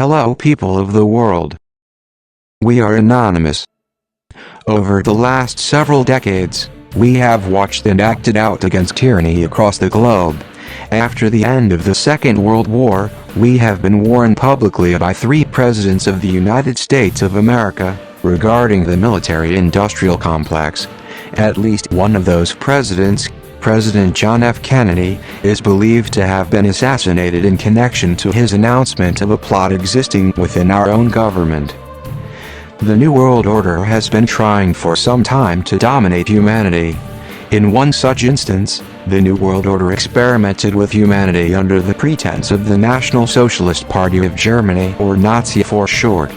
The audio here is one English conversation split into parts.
Hello people of the world. We are anonymous. Over the last several decades, we have watched and acted out against tyranny across the globe. After the end of the Second World War, we have been warned publicly by 3 presidents of the United States of America regarding the military-industrial complex. At least one of those presidents, President John F. Kennedy, is believed to have been assassinated in connection to his announcement of a plot existing within our own government. The New World Order has been trying for some time to dominate humanity. In one such instance, the New World Order experimented with humanity under the pretense of the National Socialist Party of Germany, or Nazi for short.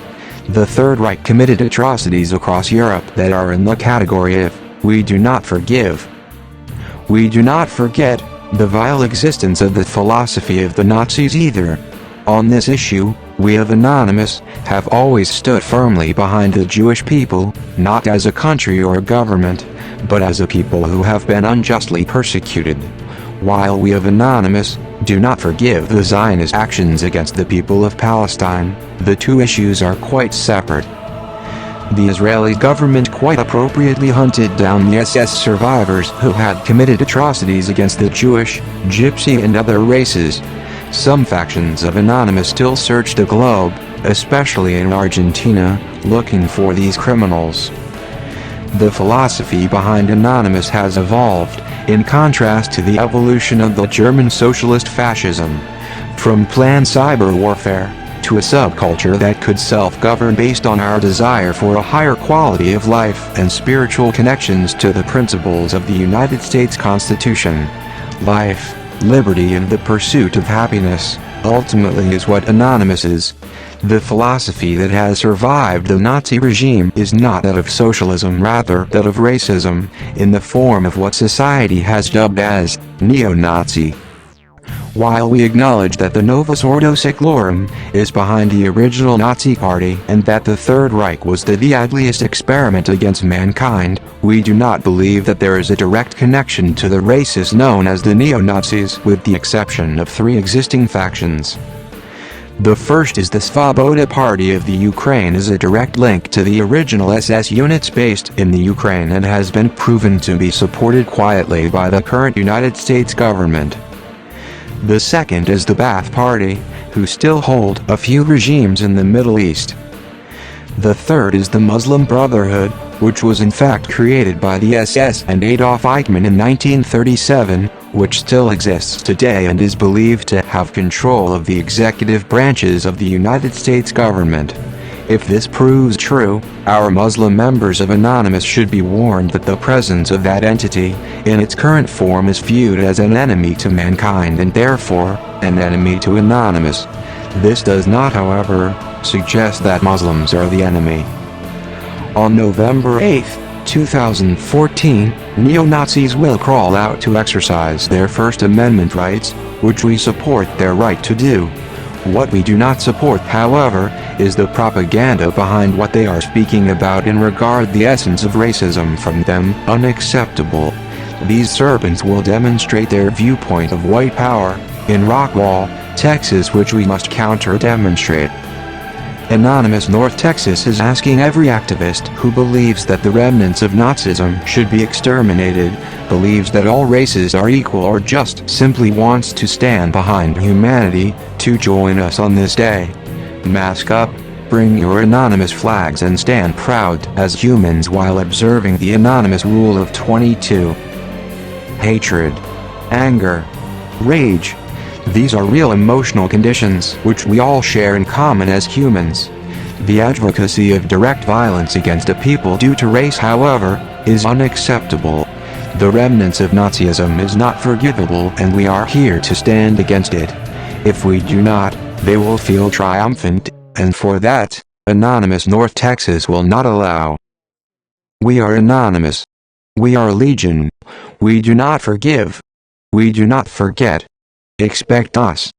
The Third Reich committed atrocities across Europe that are in the category of "we do not forgive." We do not forget the vile existence of the philosophy of the Nazis either. On this issue, we of Anonymous have always stood firmly behind the Jewish people, not as a country or a government, but as a people who have been unjustly persecuted. While we of Anonymous do not forgive the Zionist actions against the people of Palestine, the two issues are quite separate. The Israeli government quite appropriately hunted down the SS survivors who had committed atrocities against the Jewish, Gypsy and other races. Some factions of Anonymous still search the globe, especially in Argentina, looking for these criminals. The philosophy behind Anonymous has evolved, in contrast to the evolution of the German socialist fascism. From planned cyber warfare, to a subculture that could self-govern based on our desire for a higher quality of life and spiritual connections to the principles of the United States Constitution. Life, liberty and the pursuit of happiness, ultimately is what Anonymous is. The philosophy that has survived the Nazi regime is not that of socialism, rather that of racism, in the form of what society has dubbed as neo-Nazi. While we acknowledge that the Novus Ordo Seclorum is behind the original Nazi Party and that the Third Reich was the deadliest experiment against mankind, we do not believe that there is a direct connection to the races known as the neo-Nazis, with the exception of 3 existing factions. The first is the Svoboda Party of the Ukraine, is a direct link to the original SS units based in the Ukraine and has been proven to be supported quietly by the current United States government. The second is the Ba'ath Party, who still hold a few regimes in the Middle East. The third is the Muslim Brotherhood, which was in fact created by the SS and Adolf Eichmann in 1937, which still exists today and is believed to have control of the executive branches of the United States government. If this proves true, our Muslim members of Anonymous should be warned that the presence of that entity, in its current form, is viewed as an enemy to mankind and therefore, an enemy to Anonymous. This does not, however, suggest that Muslims are the enemy. On November 8, 2014, neo-Nazis will crawl out to exercise their First Amendment rights, which we support their right to do. What we do not support, however, is the propaganda behind what they are speaking about and regard the essence of racism from them unacceptable. These serpents will demonstrate their viewpoint of white power in Rockwall, Texas, which we must counter-demonstrate. Anonymous North Texas is asking every activist who believes that the remnants of Nazism should be exterminated, believes that all races are equal, or just simply wants to stand behind humanity, to join us on this day. Mask up, bring your Anonymous flags and stand proud as humans while observing the Anonymous Rule of 22. Hatred, anger, rage. These are real emotional conditions which we all share in common as humans. The advocacy of direct violence against a people due to race, however, is unacceptable. The remnants of Nazism is not forgivable, and we are here to stand against it. If we do not, they will feel triumphant, and for that, Anonymous North Texas will not allow. We are Anonymous. We are Legion. We do not forgive. We do not forget. Expect us.